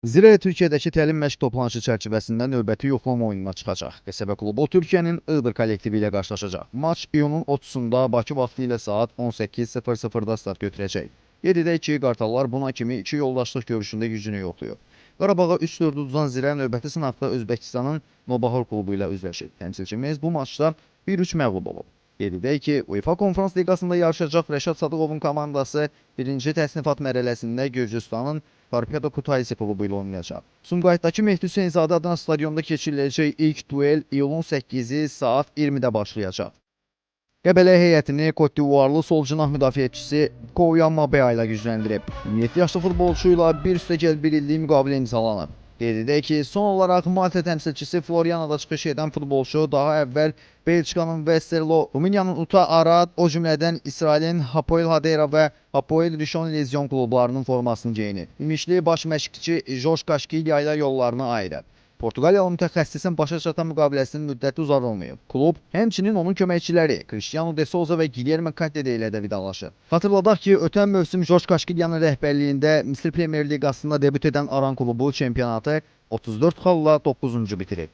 Zirə Türkiyədəki təlim məşq toplanışı çərçivəsində növbəti yoxlama oyununa çıxacaq. Qəsəbə klubu Türkiyənin Iğdır kollektivi ilə qarşılaşacaq. Maç iyunun 30-da Bakı vaxtı ilə saat 18:00-da start götürəcək. Qeyd edək ki, Qartallar buna kimi 2 yoldaşlıq görüşündə gücünü yoxlayıb. Qarabağa 3-4 udan Zirə növbəti sınaqda Özbəkistanın Novahor klubu ilə üzləşir. Təmsilçimiz bu maçda 1-3 məğlub olub. Qeyd edək ki, UEFA Konfrans Liqasında yarışacaq Rəşad Sadıqovun komandası 1-ci təsnifat mərhələsində Gürcüstanın Torpedo Kutaisi klubu ilə oynayacaq. Sumqayıtdakı Mehdi Hüseynzadə adına stadionda keçiriləcək ilk duel iyulun 8-i saat 20-də başlayacaq. Qəbələ heyətini Côte d'Ivoirlı sol cinah müdafiəçisi Koyan Mabea ilə gücləndirib. 27 yaşlı futbolçu ilə bir üstəgəl bir illik müqavilə imzalanıb. Qeyd edək ki, son olaraq Malta təmsilçisi Florianada çıxış edən futbolçu daha əvvəl Belçikanın Westerlo, Rumıniyanın Uta Arad, o cümlədən İsrailin Hapoel Hadera və Hapoel Rishon Lezion klublarının formasını geyinir. İmişli baş məşqçi Josh Kaşkilya ilə yollarını ayırır. Portuqaliyalı mütəxəssisin başa çatan müqaviləsinin müddəti uzadılmayıb. Klub həmçinin onun köməkçiləri Cristiano de Souza və Guilherme Cattede ilə də vidalaşır. Xatırladaq ki, ötən mövsüm Josh Kaşkilyanın rəhbərliyində Misir Premyer Liqasında debüt edən Aran klubu çempionatı 34 xalla 9-cu bitirib.